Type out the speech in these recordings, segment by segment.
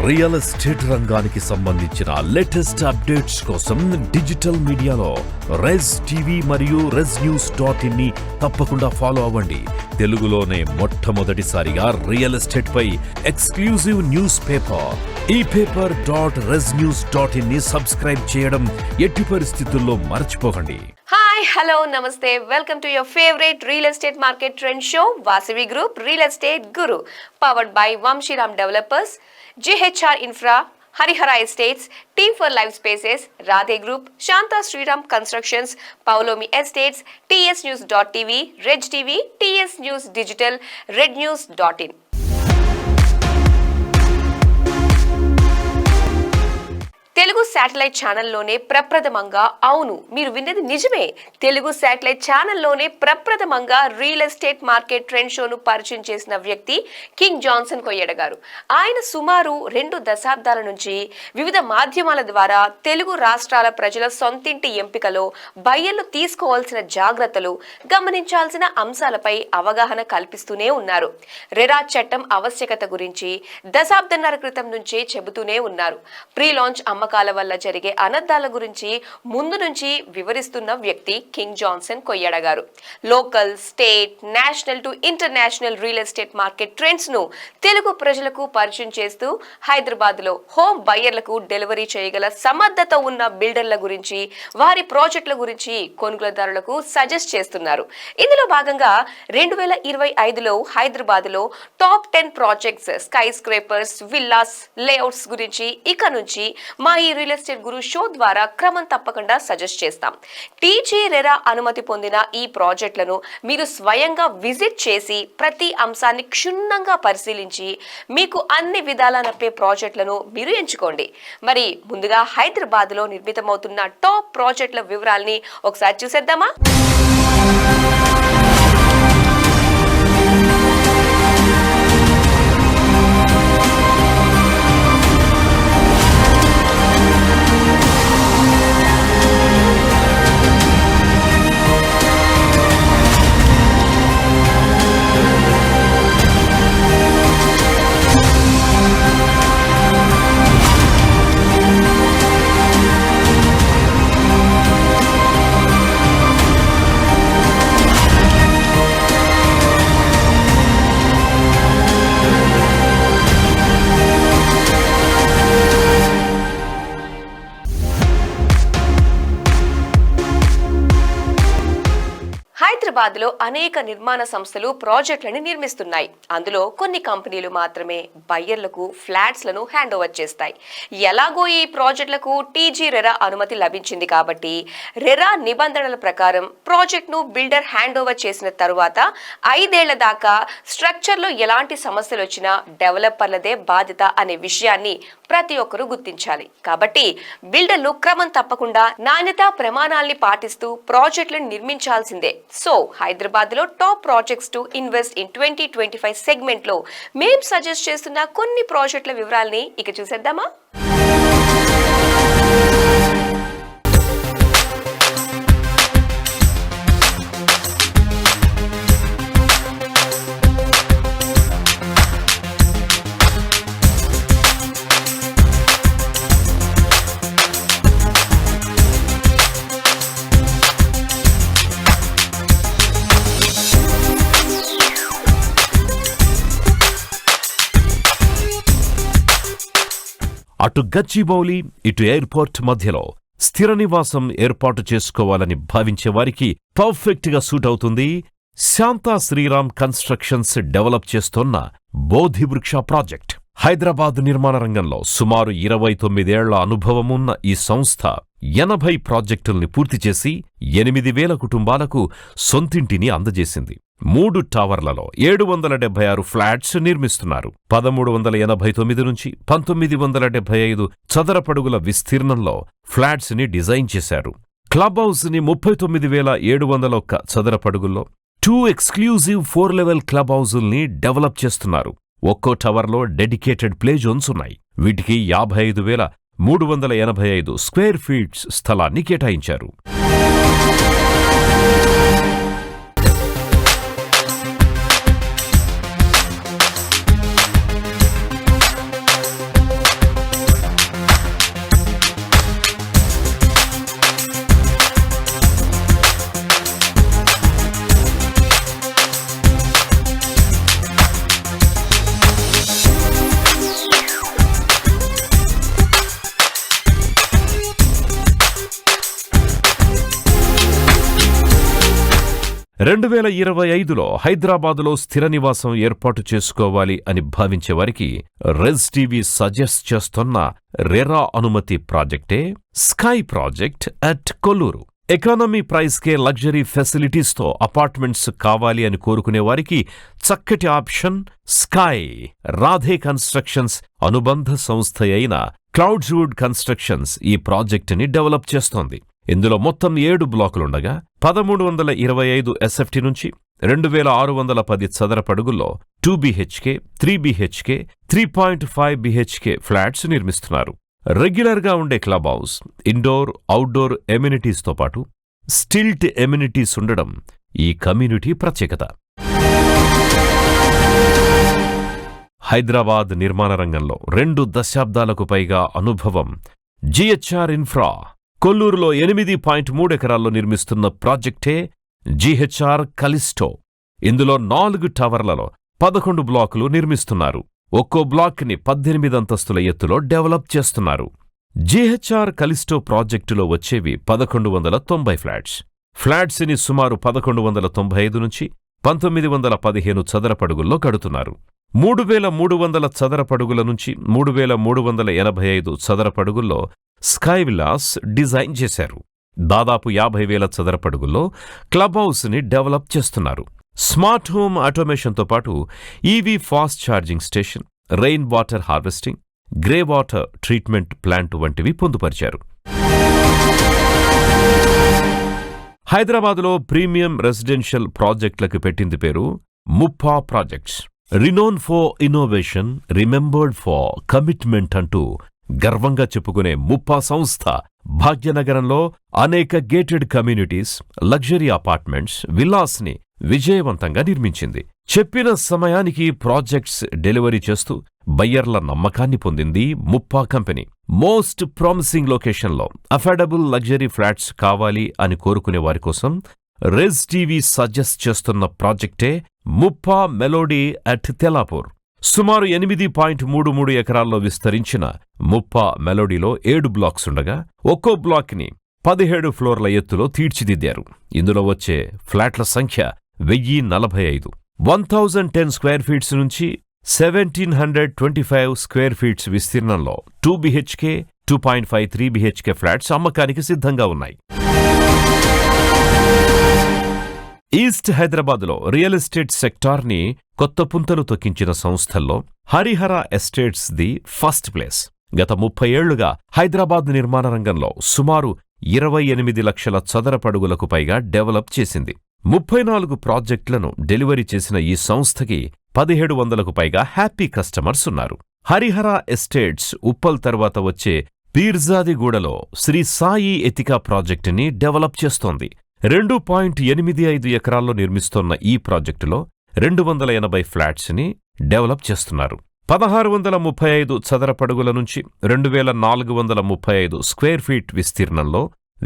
Real estate రంగానికి సంబంధించిన latest updates కోసం డిజిటల్ మీడియాలో రెజ్ టీవీ మరియు reznews.in ని తప్పకుండా ఫాలో అవ్వండి. తెలుగులోనే మొట్టమొదటిసారిగా రియల్ ఎస్టేట్ పై ఎక్స్క్లూజివ్ న్యూస్ పేపర్ ePaper.reznews.in ని సబ్స్క్రైబ్ చేయడం ఎట్టి పరిస్థితుల్లో మర్చిపోకండి. హాయ్ హలో నమస్తే, welcome to your favourite real estate market trend show Vasavi group real estate Guru, powered by Vamsiram developers, GHR Infra, Harihara Estates, Team for Life Spaces, Radhe Group, Shanta Sriram Constructions, Paulomi Estates, TSNews.tv, Reg TV, TS News Digital, rednews.in. తెలుగు satellite ఛానల్లోనే ప్రప్రథమంగా, అవును మీరు విన్నది నిజమే, తెలుగు satellite ఛానల్లోనే ప్రప్రథమంగా రియల్ ఎస్టేట్ మార్కెట్ ట్రెండ్ షోను పరిచయం చేసిన వ్యక్తి కింగ్ జాన్సన్ కొయ్యడ గారు. ఆయన సుమారు 2 దశాబ్దాల నుంచి వివిధ మాధ్యమాల ద్వారా తెలుగు రాష్ట్రాల ప్రజల సొంతింటి ఎంపికలో బయ్యర్లు తీసుకోవాల్సిన జాగ్రత్తలు, గమనించాల్సిన అంశాలపై అవగాహన కల్పిస్తూనే ఉన్నారు. రెరా చట్టం ఆవశ్యకత గురించి దశాబ్దన్నర క్రితం నుంచే చెబుతూనే ఉన్నారు. ప్రీ లాంచ్ అమ్మకాల వల్ల జరిగే అనర్థాల గురించి ముందు నుంచి వివరిస్తున్న వ్యక్తి కింగ్ జాన్సన్ కొయ్యడ గారు. Local, state, national to international real estate market trends ను తెలుగు ప్రజలకు పరిచయం చేస్తూ హైదరాబాద్ లో హోమ్ బయ్యర్లకు డెలివరీ చేయగల సమర్థత ఉన్న బిల్డర్ల గురించి, వారి ప్రాజెక్టుల గురించి కొనుగోలుదారులకు సజెస్ట్ చేస్తున్నారు. ఇందులో భాగంగా 2025లో హైదరాబాద్ లో top 10 projects, sky scrapers, villas, layouts గురించి ఇక నుంచి మా ఈ రియల్ ఎస్టేట్ గురు షో ద్వారా క్రమం తప్పకుండా సజెస్ట్ చేస్తాం. టీజీ రెరా అనుమతి పొందిన ఈ ప్రాజెక్టులను మీరు స్వయంగా విజిట్ చేసి ప్రతి అంశాన్ని క్షుణ్ణంగా పరిశీలించి మీకు అన్ని విధాలా నప్పే ప్రాజెక్టులను మీరు ఎంచుకోండి. మరి ముందుగా హైదరాబాద్ లో నిర్మితమవుతున్న టాప్ ప్రాజెక్టుల వివరాల్ని ఒకసారి చూసేద్దామా? హైదరాబాద్ లో అనేక నిర్మాణ సంస్థలు ప్రాజెక్టులను నిర్మిస్తున్నాయి. అందులో కొన్ని కంపెనీలు మాత్రమే బయ్యర్లకు ఫ్లాట్స్ లను హ్యాండ్ ఓవర్ చేస్తాయి. ఎలాగో ఈ ప్రాజెక్టులకు టీజీ రెరా అనుమతి లభించింది కాబట్టి రెరా నిబంధనల ప్రకారం ప్రాజెక్ట్ ను బిల్డర్ హ్యాండ్ ఓవర్ చేసిన తరువాత 5 ఏళ్ల దాకా స్ట్రక్చర్ లో ఎలాంటి సమస్యలు వచ్చినా డెవలపర్లదే బాధ్యత అనే విషయాన్ని ప్రతి ఒక్కరూ గుర్తించాలి. కాబట్టి బిల్డర్లు క్రమం తప్పకుండా నాణ్యతా ప్రమాణాల్ని పాటిస్తూ ప్రాజెక్టులను నిర్మించాల్సిందే. సో హైదరాబాద్ లో top projects to invest in 2025 segment లో మేం సజెస్ట్ చేస్తున్న కొన్ని ప్రాజెక్టుల వివరాల్ని ఇక చూసేద్దామా? అటు గచ్చిబౌలి, ఇటు ఎయిర్పోర్ట్ మధ్యలో స్థిర నివాసం ఏర్పాటు చేసుకోవాలని భావించే వారికి పర్ఫెక్ట్ గా సూట్ అవుతుంది శాంతా శ్రీరామ్ కన్స్ట్రక్షన్స్ డెవలప్ చేస్తోన్న బోధివృక్ష ప్రాజెక్ట్. హైదరాబాద్ నిర్మాణ రంగంలో సుమారు 29 ఏళ్ల అనుభవమున్న ఈ సంస్థ 80 ప్రాజెక్టుల్ని పూర్తి చేసి 8,000 కుటుంబాలకు సొంతింటిని అందజేసింది. 3 టవర్లలో 776 ఫ్లాట్స్ నిర్మిస్తున్నారు. 1389 నుంచి 1975 చదరపడుగుల విస్తీర్ణంలో ఫ్లాట్స్ ని డిజైన్ చేశారు. క్లబ్ హౌస్ ని 39,701 చదరపడుగుల్లో 2 ఎక్స్క్లూజివ్ 4 లెవెల్ క్లబ్ హౌజుల్ని డెవలప్ చేస్తున్నారు. ఒక్కో టవర్లో డెడికేటెడ్ ప్లే జోన్స్ ఉన్నాయి. వీటికి 55,385 స్క్వేర్ ఫీట్స్ స్థలాన్ని కేటాయించారు. 2025లో హైదరాబాదులో స్థిర నివాసం ఏర్పాటు చేసుకోవాలి అని భావించే వారికి రెజ్ టీవీ సజెస్ట్ చేస్తున్న రెరా అనుమతి ప్రాజెక్టే sky project at Kollur. Economy ప్రైస్కే లగ్జరీ ఫెసిలిటీస్తో అపార్ట్మెంట్స్ కావాలి అని కోరుకునే వారికి చక్కటి ఆప్షన్ స్కై. రాధే కన్స్ట్రక్షన్స్ అనుబంధ సంస్థ అయిన క్లౌడ్స్వుడ్ కన్స్ట్రక్షన్స్ ఈ ప్రాజెక్టుని డెవలప్ చేస్తోంది. ఇందులో మొత్తం 7 బ్లాకులుండగా 1325 ఎస్ఎఫ్టీ నుంచి 2610 చదరపడుగుల్లో 2 BHK, 3 BHK, 3.5 BHK ఫ్లాట్స్ నిర్మిస్తున్నారు. రెగ్యులర్గా ఉండే క్లబ్ హౌస్, ఇండోర్, అవుట్డోర్ ఎమ్యూనిటీస్తో పాటు స్టిల్ట్ ఎమ్యూనిటీస్ ఉండడం ఈ కమ్యూనిటీ ప్రత్యేకత. హైదరాబాద్ నిర్మాణ రంగంలో 2 దశాబ్దాలకు పైగా అనుభవం జిహెచ్ఆర్ ఇన్ఫ్రా కొల్లూరులో 8.3 ఎకరాల్లో నిర్మిస్తున్న ప్రాజెక్టే జిహెచ్ఆర్ కలిస్టో. ఇందులో 4 టవర్లలో 11 బ్లాకులు నిర్మిస్తున్నారు. ఒక్కో బ్లాక్ని 18 అంతస్తుల ఎత్తులో డెవలప్ చేస్తున్నారు. జిహెచ్ఆర్ కలిస్టో ప్రాజెక్టులో వచ్చేవి 1190 ఫ్లాట్స్. ఫ్లాట్స్ని సుమారు 1195 నుంచి 1915 చదరపడుగుల్లో కడుతున్నారు. 3300 చదరపడుగుల నుంచి 3385 చదరపడుగుల్లో స్కై విల్లాస్ డిజైన్ చేశారు. దాదాపు 50,000 చదరపడుగుల్లో క్లబ్ హౌస్ని డెవలప్ చేస్తున్నారు. స్మార్ట్ హోమ్ ఆటోమేషన్తో పాటు EV fast charging station, rain water harvesting, grey water treatment plant వంటివి పొందుపరిచారు. హైదరాబాదులో ప్రీమియం రెసిడెన్షియల్ ప్రాజెక్టులకు పెట్టింది పేరు Muppa projects. Renowned for innovation, remembered for commitment అంటూ గర్వంగా చెప్పుకునే ముప్పా సంస్థ భాగ్యనగరంలో అనేక గేటెడ్ కమ్యూనిటీస్, లగ్జరీ అపార్ట్మెంట్స్, విల్లాస్ని విజయవంతంగా నిర్మించింది. చెప్పిన సమయానికి ప్రాజెక్ట్స్ డెలివరీ చేస్తూ బయ్యర్ల నమ్మకాన్ని పొందింది ముప్పా కంపెనీ. మోస్ట్ ప్రామిసింగ్ లొకేషన్లో అఫోర్డబుల్ లగ్జరీ ఫ్లాట్స్ కావాలి అని కోరుకునే వారి కోసం రెజ్ టీవీ సజెస్ట్ చేస్తున్న ప్రాజెక్టే ముప్పా మెలోడీ అట్ తెలాపూర్. సుమారు 8.33 ఎకరాల్లో విస్తరించిన ముప్పా మెలోడీలో 7 బ్లాక్స్ ఉండగా ఒక్కో బ్లాక్ని 17 ఫ్లోర్ల ఎత్తులో తీర్చిదిద్దారు. ఇందులో వచ్చే ఫ్లాట్ల సంఖ్య 1045. 1010 స్క్వేర్ ఫీట్స్ నుంచి 1725 స్క్వేర్ ఫీట్స్ విస్తీర్ణంలో 2 BHK, 2.5, 3 BHK ఫ్లాట్స్ అమ్మకానికి సిద్ధంగా ఉన్నాయి. ఈస్ట్ హైదరాబాద్లో రియల్ ఎస్టేట్ సెక్టార్ని కొత్త పుంతలు తొక్కించిన సంస్థల్లో Harihara estates the first place. గత 30 ఏళ్లుగా హైదరాబాద్ నిర్మాణ రంగంలో సుమారు 28 లక్షల చదరపడుగులకు పైగా డెవలప్ చేసింది. 34 ప్రాజెక్టులను డెలివరీ చేసిన ఈ సంస్థకి 1700కు పైగా హ్యాపీ కస్టమర్స్ ఉన్నారు. హరిహర ఎస్టేట్స్ ఉప్పల్ తర్వాత వచ్చే పీర్జాదిగూడలో శ్రీ సాయి ఎతికా ప్రాజెక్టుని డెవలప్ చేస్తోంది. 2.85 ఎకరాల్లో నిర్మిస్తోన్న ఈ ప్రాజెక్టులో 280 ఫ్లాట్స్ని డెవలప్ చేస్తున్నారు. 1635 చదరపడుగుల నుంచి 2435 స్క్వేర్ ఫీట్ విస్తీర్ణంలో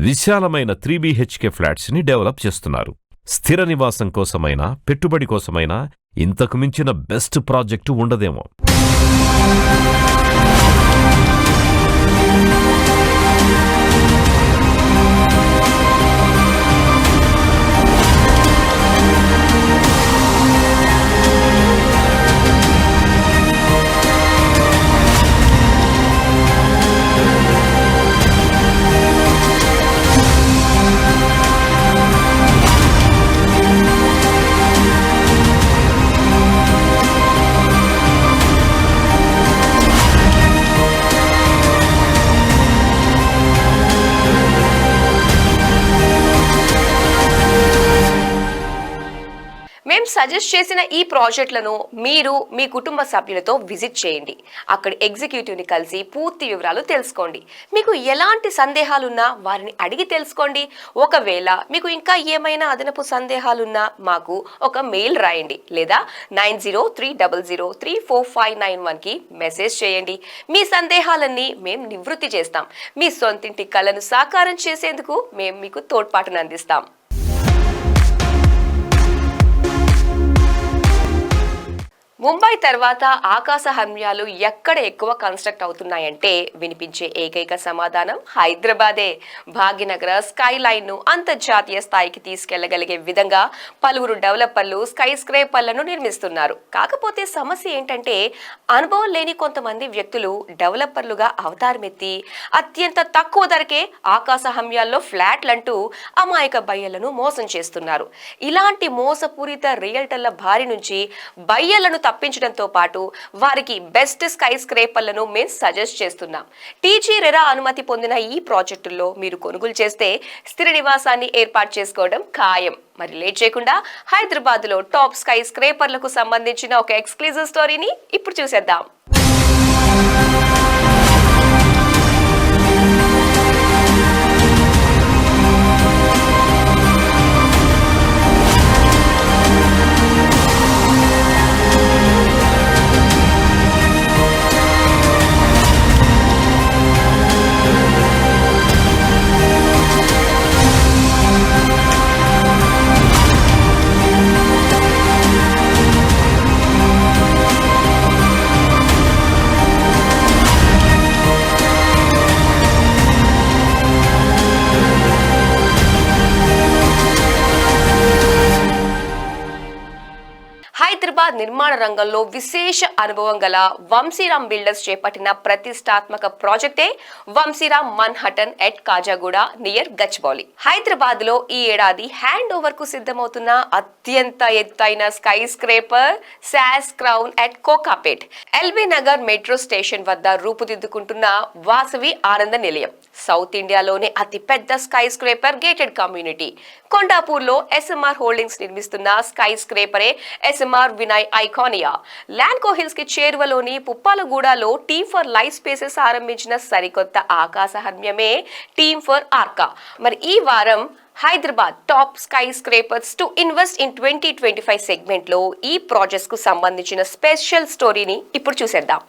విశాలమైన 3 BHK ఫ్లాట్స్ని డెవలప్ చేస్తున్నారు. స్థిర నివాసం కోసమైనా పెట్టుబడి కోసమైనా ఇంతకు మించిన బెస్ట్ ప్రాజెక్టు ఉండదేమో. మేం సజెస్ట్ చేసిన ఈ ప్రాజెక్టులను మీరు మీ కుటుంబ సభ్యులతో విజిట్ చేయండి. అక్కడ ఎగ్జిక్యూటివ్ని కలిసి పూర్తి వివరాలు తెలుసుకోండి. మీకు ఎలాంటి సందేహాలున్నా వారిని అడిగి తెలుసుకోండి. ఒకవేళ మీకు ఇంకా ఏమైనా అదనపు సందేహాలున్నా మాకు ఒక మెయిల్ రాయండి లేదా 9030034591కి మెసేజ్ చేయండి. మీ సందేహాలన్నీ మేము నివృత్తి చేస్తాం. మీ సొంతింటి కలను సాకారం చేసేందుకు మేము మీకు తోడ్పాటును అందిస్తాం. ముంబై తర్వాత ఆకాశ హర్మ్యాలు ఎక్కడ ఎక్కువ కన్స్ట్రక్ట్ అవుతున్నాయంటే వినిపించే ఏకైక సమాధానం హైదరాబాదే. భాగ్యనగర స్కై లైన్ ను అంతర్జాతీయ స్థాయికి తీసుకెళ్లగలిగే విధంగా పలువురు డెవలపర్లు స్కై స్క్రేపర్లను నిర్మిస్తున్నారు. కాకపోతే సమస్య ఏంటంటే అనుభవం లేని కొంతమంది వ్యక్తులు డెవలపర్లుగా అవతారమెత్తి అత్యంత తక్కువ ధరకే ఆకాశ హర్మ్యాల్లో ఫ్లాట్లంటూ అమాయక బయ్యలను మోసం చేస్తున్నారు. ఇలాంటి మోసపూరిత రియల్టర్ల బారి నుంచి బయ్యలను తప్పించడంతో పాటు వారికి బెస్ట్ స్కై స్క్రేపర్లను మేము సజెస్ట్ చేస్తున్నాం. టీజీ రెరా అనుమతి పొందిన ఈ ప్రాజెక్టుల్లో మీరు కొనుగోలు చేస్తే స్థిర నివాసాన్ని ఏర్పాటు చేసుకోవడం ఖాయం. మరి లేట్ చేయకుండా హైదరాబాద్ లో టాప్ స్కై స్క్రేపర్లకు సంబంధించిన ఒక ఎక్స్క్లూజివ్ స్టోరీని ఇప్పుడు చూసేద్దాం. హైదరాబాద్ నిర్మాణ రంగంలో విశేష అనుభవం గల వంశీరామ్ బిల్డర్స్ చేపట్టిన ప్రతిష్టాత్మక ప్రాజెక్టే Vamsiram Manhattan at Kajaguda near Gachibowli. Hyderabad లో ఈ ఏడాది హ్యాండ్ ఓవర్ కు సిద్ధమవుతున్న అత్యంత ఎత్తైన skyscraper SAS Crown at Kokapet LB Nagar metro station వద్ద రూపుదిద్దుకుంటున్న వాసవి ఆనంద నిలయం. సౌత్ ఇండియాలోనే అతిపెద్ద skyscraper gated community. Kondapur లో ఎస్ఎంఆర్ హోల్డింగ్స్ నిర్మిస్తున్న స్కై స్క్రేపరే SMR Vinay Iconia. Lanco hills కి చేరువలోని పుప్పాలగూడలో టీమ్ ఫర్ లైఫ్ స్పేసెస్ ఆరంభించిన సరికొత్త ఆకాశ హర్మ్యమే టీమ్ ఫర్ ఆర్కా. మరి ఈ వారం Hyderabad top sky scrapers to invest in 2025 segment లో ఈ ప్రాజెక్ట్స్ కు సంబంధించిన స్పెషల్ స్టోరీని ఇప్పుడు చూసేద్దాం.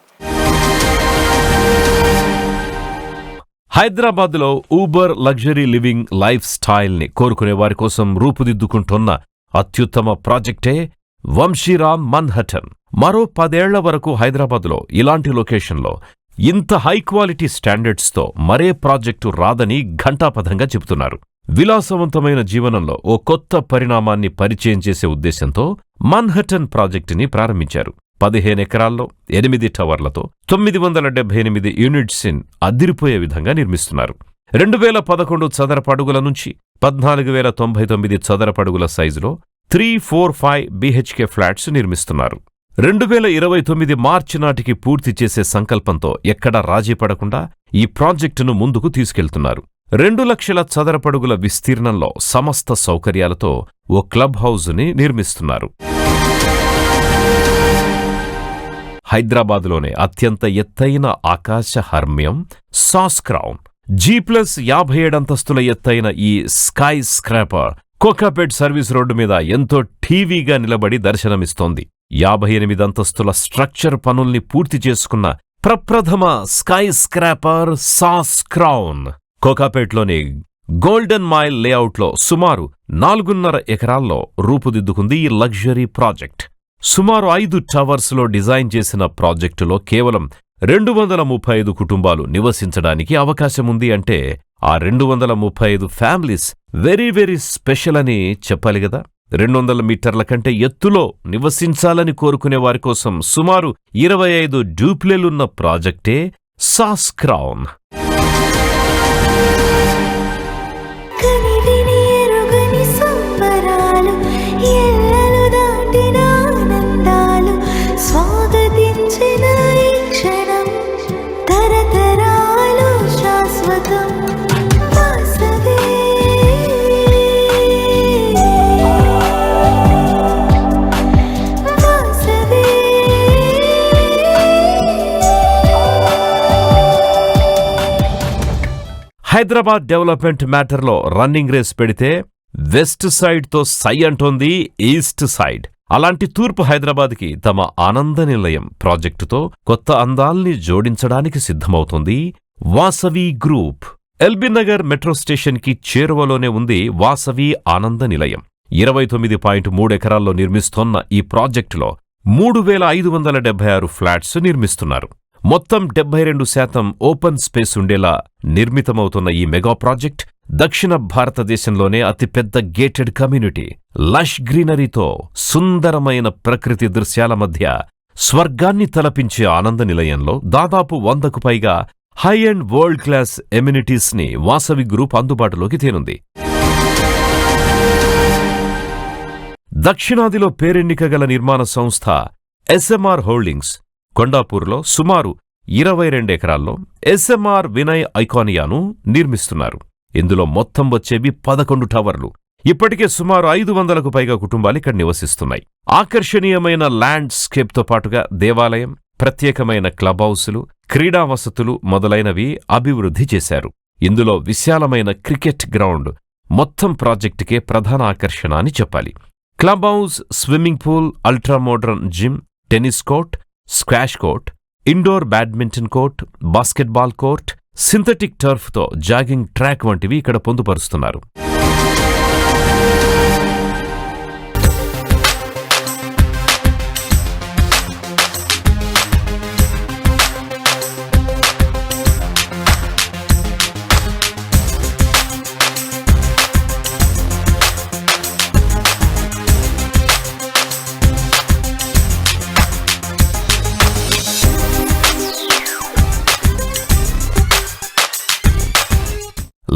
హైదరాబాద్ లో Uber luxury living life style ని కోరుకునే వారి కోసం రూపుదిద్దుకుంటున్న అత్యుత్తమ ప్రాజెక్టే వంశీరామ్ మన్హటన్. మరో 10 ఏళ్ల వరకు హైదరాబాద్లో ఇలాంటి లొకేషన్లో ఇంత హై క్వాలిటీ స్టాండర్డ్స్ తో మరే ప్రాజెక్టు రాదని ఘంటాపథంగా చెబుతున్నారు. విలాసవంతమైన జీవనంలో ఓ కొత్త పరిణామాన్ని పరిచయం చేసే ఉద్దేశంతో మన్హటన్ ప్రాజెక్టుని ప్రారంభించారు. 15 ఎకరాల్లో 8 టవర్లతో 978 యూనిట్స్ అదిరిపోయే విధంగా నిర్మిస్తున్నారు. 2011 చదరపడుగుల నుంచి 14,099 చదరపడుగుల సైజులో 3-4-5 BHK ఫ్లాట్స్ నిర్మిస్తున్నారు. 2029 మార్చి నాటికి పూర్తి చేసే సంకల్పంతో ఎక్కడా రాజీ పడకుండా ఈ ప్రాజెక్టును ముందుకు తీసుకెళ్తున్నారు. 2 లక్షల చదరపడుగుల విస్తీర్ణంలో సమస్త సౌకర్యాలతో ఓ క్లబ్ హౌజుని నిర్మిస్తున్నారు. హైదరాబాద్లోనే అత్యంత ఎత్తైన ఆకాశ హర్మ్యం సాస్ క్రౌన్. G+57 అంతస్తుల ఎత్తైన ఈ sky scraper Kokapet service road మీద ఎంతో ఠీవీగా నిలబడి దర్శనమిస్తోంది. 58 అంతస్తుల స్ట్రక్చర్ పనుల్ని పూర్తి చేసుకున్న ప్రప్రథమ స్కై స్క్రాపర్ సాస్ క్రౌన్ కోకాపేట్లోని గోల్డెన్ మైల్ లేఅవుట్లో సుమారు 4.5 ఎకరాల్లో రూపుదిద్దుకుంది ఈ లగ్జరీ ప్రాజెక్ట్. సుమారు 5 టవర్స్లో డిజైన్ చేసిన ప్రాజెక్టులో కేవలం 235 కుటుంబాలు నివసించడానికి అవకాశముంది. అంటే ఆ 235 ఫ్యామిలీస్ వెరీ స్పెషల్ అని చెప్పాలి గదా. 200 మీటర్ల కంటే ఎత్తులో నివసించాలని కోరుకునే వారి కోసం సుమారు 25 డూప్లేలున్న ప్రాజెక్టే సాస్ క్రౌన్. హైదరాబాద్ డెవలప్మెంట్ మ్యాటర్లో రన్నింగ్ రేస్ పెడితే వెస్ట్ సైడ్తో సై అంటోంది ఈస్ట్ సైడ్. అలాంటి తూర్పు హైదరాబాద్కి తమ ఆనంద నిలయం ప్రాజెక్టుతో కొత్త అందాల్ని జోడించడానికి సిద్ధమవుతుంది Vasavi group. LB Nagar metro స్టేషన్కి చేరువలోనే ఉంది వాసవి ఆనంద నిలయం. 29.3 ఎకరాల్లో నిర్మిస్తోన్న ఈ ప్రాజెక్టులో 3,576 ఫ్లాట్స్ నిర్మిస్తున్నారు. మొత్తం 72% ఓపెన్ స్పేస్ ఉండేలా నిర్మితమవుతున్న ఈ మెగా ప్రాజెక్ట్ దక్షిణ భారతదేశంలోనే అతిపెద్ద గేటెడ్ కమ్యూనిటీ. లష్ గ్రీనరీతో సుందరమైన ప్రకృతి దృశ్యాల మధ్య స్వర్గాన్ని తలపించే ఆనంద నిలయంలో దాదాపు 100కు పైగా high and world class amenities ని వాసవి గ్రూప్ అందుబాటులోకి తేనుంది. దక్షిణాదిలో పేరెన్నికగల నిర్మాణ సంస్థ ఎస్ఎంఆర్ హోల్డింగ్స్ కొండాపూర్లో సుమారు 22 ఎకరాల్లో ఎస్ఎంఆర్ వినయ్ ఐకానియాను నిర్మిస్తున్నారు. ఇందులో మొత్తం వచ్చేవి 11 టవర్లు. ఇప్పటికే సుమారు 500కు పైగా కుటుంబాలిక్కడ నివసిస్తున్నాయి. ఆకర్షణీయమైన ల్యాండ్ స్కేప్తో పాటుగా దేవాలయం, ప్రత్యేకమైన క్లబ్ హౌసులు, క్రీడా వసతులు మొదలైనవి అభివృద్ధి చేశారు. ఇందులో విశాలమైన క్రికెట్ గ్రౌండ్ మొత్తం ప్రాజెక్టుకే ప్రధాన ఆకర్షణ అని చెప్పాలి. Club house, swimming pool, ultramodern gym, tennis court, squash court, indoor badminton court, basketball court, synthetic టర్ఫ్తో జాగింగ్ ట్రాక్ వంటివి ఇక్కడ పొందుపరుస్తున్నారు.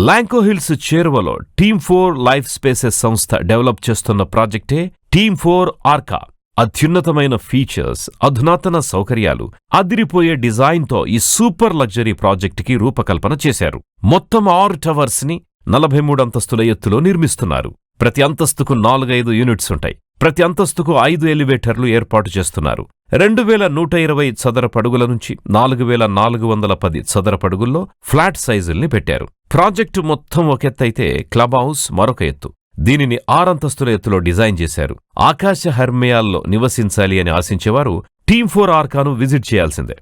లాంకో హిల్స్ చేరువలో టీమ్4 లైఫ్ స్పేసెస్ సంస్థ డెవలప్ చేస్తున్న ప్రాజెక్టే టీమ్4 ఆర్కా. అత్యున్నతమైన ఫీచర్స్, అధునాతన సౌకర్యాలు, అదిరిపోయే డిజైన్తో ఈ సూపర్ లగ్జరీ ప్రాజెక్టుకి రూపకల్పన చేశారు. మొత్తం 6 టవర్స్ ని 43 అంతస్తుల ఎత్తులో నిర్మిస్తున్నారు. ప్రతి అంతస్తుకు 4-5 యూనిట్స్ ఉంటాయి. ప్రతి అంతస్తుకు 5 ఎలివేటర్లు ఏర్పాటు చేస్తున్నారు. 2,120 చదరపడుగుల నుంచి 4,410 చదరపడుగుల్లో ఫ్లాట్ సైజుల్ని పెట్టారు. ప్రాజెక్టు మొత్తం ఒక ఎత్తైతే క్లబ్ హౌస్ మరొక ఎత్తు. దీనిని 6 అంతస్తుల ఎత్తులో డిజైన్ చేశారు. ఆకాశ హర్మయాల్లో నివసించాలి అని ఆశించేవారు టీమ్4 ఆర్కాను విజిట్ చేయాల్సిందే.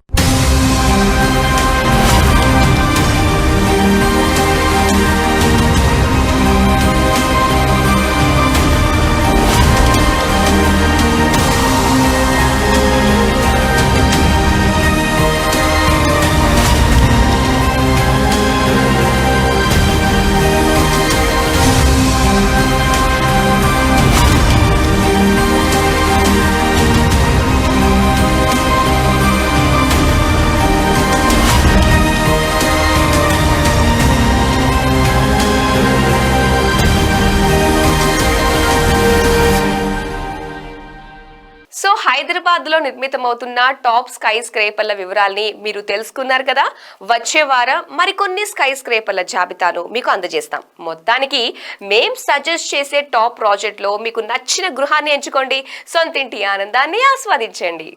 సో హైదరాబాద్లో నిర్మితమవుతున్న టాప్ స్కై స్క్రేపర్ల వివరాల్ని మీరు తెలుసుకున్నారు కదా. వచ్చే వారం మరికొన్ని స్కై స్క్రేపర్ల జాబితాను మీకు అందజేస్తాం. మొత్తానికి మేం సజెస్ట్ చేసే టాప్ ప్రాజెక్ట్లో మీకు నచ్చిన గృహాన్ని ఎంచుకోండి, సొంతింటి ఆనందాన్ని ఆస్వాదించండి.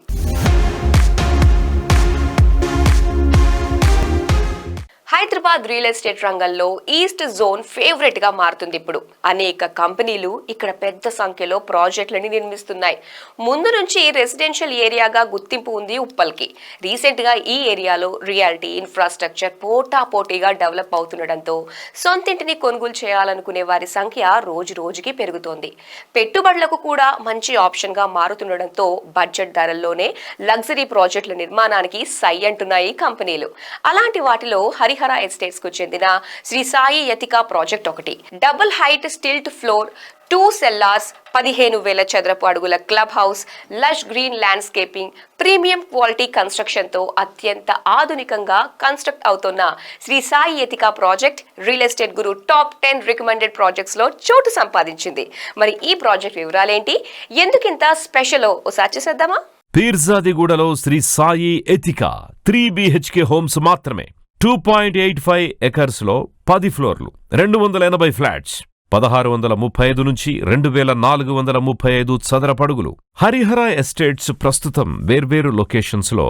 హైదరాబాద్ రియల్ ఎస్టేట్ రంగంలో ఈస్ట్ జోన్ ఫేవరెట్ గా మారుతుంది. ఇప్పుడు అనేక కంపెనీలు ఇక్కడ పెద్ద సంఖ్యలో ప్రాజెక్టులని నిర్మిస్తున్నాయి. ముందు నుంచి రెసిడెన్షియల్ ఏరియాగా గుర్తింపు ఉంది ఉప్పల్కి. రీసెంట్ గా ఈ ఏరియాలో రియాలిటీ, ఇన్ఫ్రాస్ట్రక్చర్ పోటాపోటీగా డెవలప్ అవుతుండటంతో సొంతింటిని కొనుగోలు చేయాలనుకునే వారి సంఖ్య రోజు రోజుకి పెరుగుతోంది. పెట్టుబడులకు కూడా మంచి ఆప్షన్ గా మారుతుండటంతో బడ్జెట్ ధరల్లోనే లగ్జరీ ప్రాజెక్టుల నిర్మాణానికి సై అంటున్నాయి కంపెనీలు. అలాంటి వాటిలో హరిహర ఎస్టేట్స్ కు చెందిన శ్రీ సాయి యతికా ప్రాజెక్ట్ ఒకటి. Double height stilt floor, 2 cellars, 15,000 చదరపు అడుగుల club house, lush green landscaping, premium quality construction తో అత్యంత ఆధునికంగా కన్స్ట్రక్ట్ అవుతున్న Shri Sai Yatika project real estate Guru top 10 recommended projects లో చోటు సంపాదించింది. మరి ఈ ప్రాజెక్ట్ వివరాలేంటి, ఎందుకింత స్పెషల్ ఓసారి చూసేద్దామా? పీర్జాదిగూడలో శ్రీ సాయి యతికా 3 BHK హోమ్స్ మాత్రమే. 2.85 ఎకర్స్ లో 10 ఫ్లోర్లు, 280 ఫ్లాట్స్, 1,635 నుంచి 2,435 చదరపడుగులు. హరిహర ఎస్టేట్స్ ప్రస్తుతం వేర్వేరు లొకేషన్స్ లో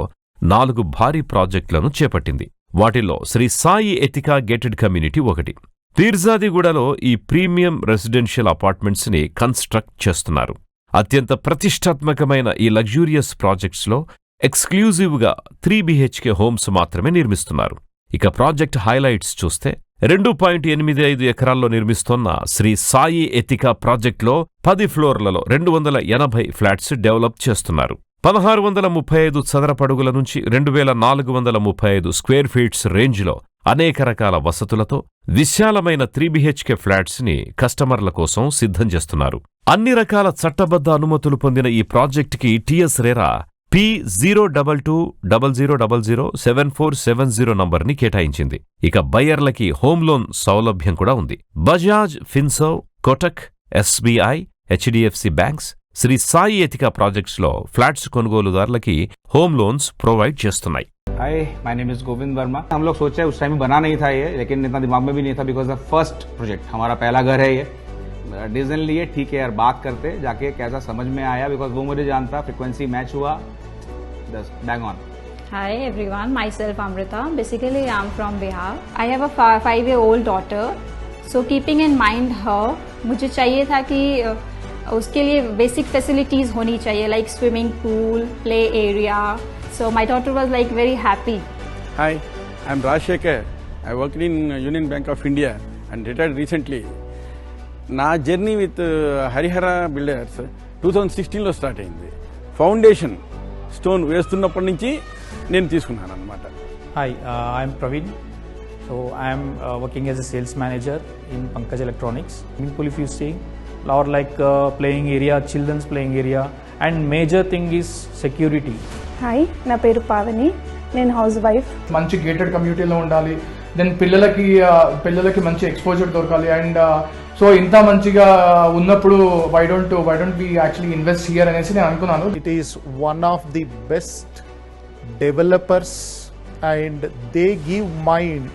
4 భారీ ప్రాజెక్టులను చేపట్టింది. వాటిల్లో శ్రీ సాయి యతికా గేటెడ్ కమ్యూనిటీ ఒకటి. పీర్జాదిగూడలో ఈ ప్రీమియం రెసిడెన్షియల్ అపార్ట్మెంట్స్ ని కన్స్ట్రక్ట్ చేస్తున్నారు. అత్యంత ప్రతిష్టాత్మకమైన ఈ లగ్జూరియస్ ప్రాజెక్ట్స్ లో ఎక్స్క్లూజివ్గా 3 BHK హోమ్స్ మాత్రమే నిర్మిస్తున్నారు. ఇక ప్రాజెక్ట్ హైలైట్స్ చూస్తే 2.85 ఎకరాల్లో నిర్మిస్తోన్న శ్రీ సాయి యతికా ప్రాజెక్టులో 10 ఫ్లోర్లలో 280 ఫ్లాట్స్ డెవలప్ చేస్తున్నారు. 1635 చదరపడుగుల నుంచి 2435 స్క్వేర్ ఫీట్స్ రేంజ్లో అనేక రకాల వసతులతో విశాలమైన 3BHK ఫ్లాట్స్ ని కస్టమర్ల కోసం సిద్ధం చేస్తున్నారు. అన్ని రకాల చట్టబద్ధ అనుమతులు పొందిన ఈ ప్రాజెక్టుకి టిఎస్ రేరా P02200007470 నంబర్ని కేటాయించింది. ఇక బయ్యర్లకి హోమ్ లోన్ సౌలభ్యం కూడా ఉంది. Bajaj Finserv, Kotak, SBI, HDFC banks Shri Sai Yatika projects లో ఫ్లాట్స్ కొనుగోలుదారులకి హోమ్ లోన్స్ ప్రొవైడ్ చేస్తున్నాయి. Hi, my name is Govind Verma. हम लोग सोचे उस टाइम में बना नहीं था ये, लेकिन इतना दिमाग में भी नहीं था बिकॉज द फर्स्ट प्रोजेक्ट हमारा पहला घर है ये. डिसीजन लिए ठीक है यार, बात करते जाके कैसा समझ में आया बिकॉज वो मुझे जानता, फ्रिक्वेंसी मैच हुआ, बस bang on. Hi everyone, myself Amrita. Basically I'm from Bihar. I have a 5-year-old daughter. So keeping in mind her, मुझे चाहिए था कि उसके लिए बेसिक फैसिलिटीज होनी चाहिए like swimming pool, play area. So my daughter was like very happy. Hi, I'm Rajshekhar. I worked in Union Bank of India and retired recently. నా journey with Harihara builders 2016లో స్టార్ట్ అయింది. Foundation stone వేస్తున్నప్పటి నుంచి నేను తీసుకున్నాను అనమాట. Hi, I'm Praveen. So I'm working as a sales manager in Pankaj Electronics. Swimming pool if you see, or like playing area, children's playing area, and major thing is security. Hi, నా పేరు పావని, నేను house wife. మంచి gated కమ్యూనిటీలో ఉండాలి, then పిల్లలకి మంచి exposure దొరకాలి. And so ఇంత మంచిగా ఉన్నప్పుడు why don't be actually invest here అనేసి నేను అనుకున్నాను. It is one of the best developers and they give mind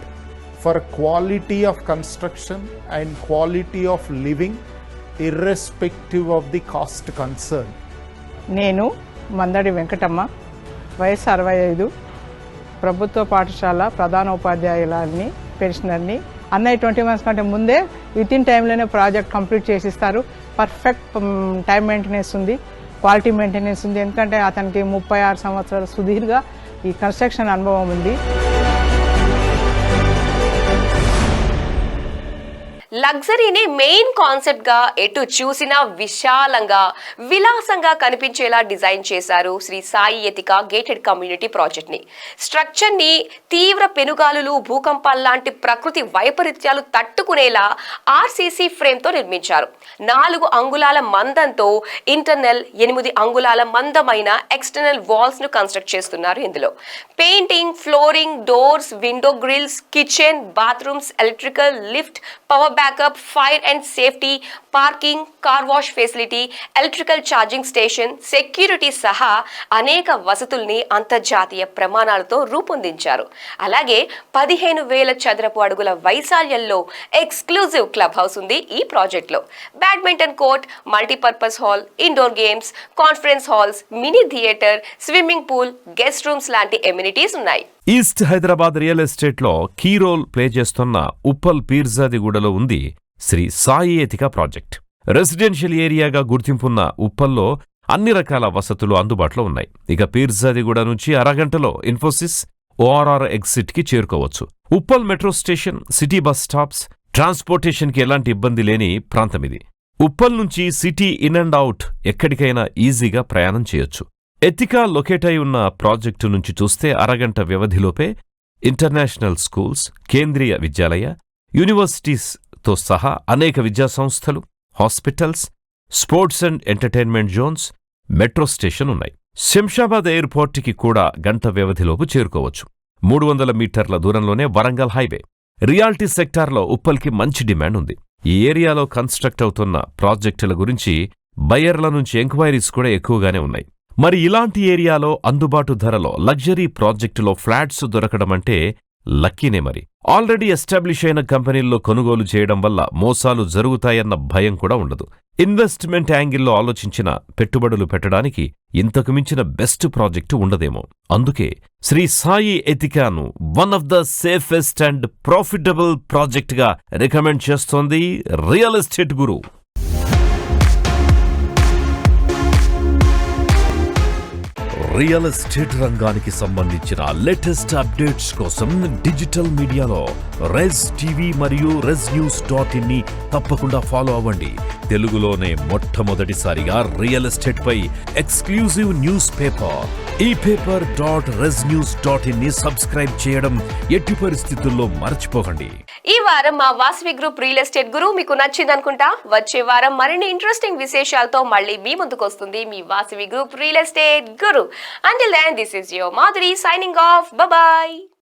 for quality of construction and quality of living irrespective of the cost concern. నేను మందడి వెంకటమ్మ, వయసు 65, ప్రభుత్వ పాఠశాల ప్రధానోపాధ్యాయులని, పెన్షనర్ని. అన్నయ్య 20 months కంటే ముందే విత్ ఇన్ టైంలోనే ప్రాజెక్ట్ కంప్లీట్ చేసిస్తారు. పర్ఫెక్ట్ టైం మెయింటెనెన్స్ ఉంది, క్వాలిటీ మెయింటెనెన్స్ ఉంది. ఎందుకంటే అతనికి 36 సంవత్సరాల సుదీర్ఘ ఈ కన్స్ట్రక్షన్ అనుభవం ఉంది. లగ్జరీని మెయిన్ కాన్సెప్ట్ గా ఎటు చూసినా విశాలంగా విలాసంగా కనిపించేలా డిజైన్ చేశారు Shri Sai Yatika gated community project ని. స్ట్రక్చర్ ని తీవ్ర పెనుగాలులు, భూకంపాల లాంటి ప్రకృతి వైపరీత్యాలు తట్టుకునేలా RCC ఫ్రేమ్ తో నిర్మించారు. 4 అంగుళాల మందంతో ఇంటర్నల్, 8 అంగుళాల మందమైన ఎక్స్టర్నల్ వాల్స్ ను కన్స్ట్రక్ట్ చేస్తున్నారు. ఇందులో painting, flooring, doors, window grills, kitchen, bathrooms, electrical, lift, power backup, fire and safety, parking, car wash facility, electrical charging station, security సహా అనేక వసతుల్ని అంతర్జాతీయ ప్రమాణాలతో రూపొందించారు. అలాగే 15,000 చదరపు అడుగుల వైశాల్యంలో ఎక్స్క్లూజివ్ క్లబ్ హౌస్ ఉంది ఈ ప్రాజెక్ట్లో. Badminton court, multipurpose hall, indoor games, conference halls, mini theatre, swimming pool, guest rooms లాంటి ఎమ్యూనిటీస్ ఉన్నాయి. ఈస్ట్ హైదరాబాద్ రియల్ ఎస్టేట్లో కీ రోల్ ప్లే చేస్తున్న ఉప్పల్ పీర్జాదిగూడలో ఉంది శ్రీ సాయి ఎతికా ప్రాజెక్ట్. రెసిడెన్షియల్ ఏరియాగా గుర్తింపున్న ఉప్పల్లో అన్ని రకాల వసతులు అందుబాటులో ఉన్నాయి. ఇక పీర్జాదిగూడ నుంచి అరగంటలో ఇన్ఫోసిస్, ORR ఎగ్జిట్ కి చేరుకోవచ్చు. Uppal metro station, city bus stops, transportation కి ఎలాంటి ఇబ్బంది లేని ప్రాంతమిది. ఉప్పల్ నుంచి సిటీ ఇన్ అండ్ అవుట్ ఎక్కడికైనా ఈజీగా ప్రయాణం చేయొచ్చు. ఎతికా లొకేట్ అయి ఉన్న ప్రాజెక్టు నుంచి చూస్తే అరగంట వ్యవధిలోపే international schools, Kendriya Vidyalaya, universities తో సహా అనేక విద్యాసంస్థలు, hospitals, sports and entertainment Jones, metro station ఉన్నాయి. శంషాబాద్ ఎయిర్పోర్టుకి కూడా గంట వ్యవధిలోపు చేరుకోవచ్చు. 300 మీటర్ల దూరంలోనే వరంగల్ హైవే. రియాల్టీ సెక్టార్లో ఉప్పల్కి మంచి డిమాండ్ ఉంది. ఈ ఏరియాలో కన్స్ట్రక్ట్ అవుతున్న ప్రాజెక్టుల గురించి బయ్యర్ల నుంచి ఎంక్వైరీస్ కూడా ఎక్కువగానే ఉన్నాయి. మరి ఇలాంటి ఏరియాలో అందుబాటు ధరలో లగ్జరీ ప్రాజెక్టులో ఫ్లాట్స్ దొరకడం అంటే లక్కీనే. మరి ఆల్రెడీ ఎస్టాబ్లిష్ అయిన కంపెనీల్లో కొనుగోలు చేయడం వల్ల మోసాలు జరుగుతాయన్న భయం కూడా ఉండదు. ఇన్వెస్ట్మెంట్ యాంగిల్లో ఆలోచించిన పెట్టుబడులు పెట్టడానికి ఇంతకు మించిన బెస్ట్ ప్రాజెక్టు ఉండదేమో. అందుకే శ్రీ సాయి ఎతికాను one of the safest and profitable ప్రాజెక్ట్గా రికమెండ్ చేస్తోంది real estate Guru. Real estate రంగానికి సంబంధించిన లేటెస్ట్ అప్డేట్స్ కోసం డిజిటల్ మీడియాలో రెజ్ టీవీ మరియు reznews.in ని తప్పకుండా ఫాలో అవ్వండి. తెలుగులోనే మొట్టమొదటిసారిగా రియల్ ఎస్టేట్ పై ఎక్స్క్లూజివ్ న్యూస్ పేపర్ ePaper.reznews.in ని సబ్స్క్రైబ్ చేయడం ఎట్టి పరిస్థితుల్లో మర్చిపోకండి. ఈ వారం మా వాసవి గ్రూప్ రియల్ ఎస్టేట్ గురు మీకు నచ్చిందనుకుంటా. వచ్చే వారం మరిన్ని ఇంట్రెస్టింగ్ విశేషాలతో మళ్ళీ మీ ముందుకు వస్తుంది మీ Vasavi group real estate Guru. Until then, this is your Madhuri signing off. Bye bye.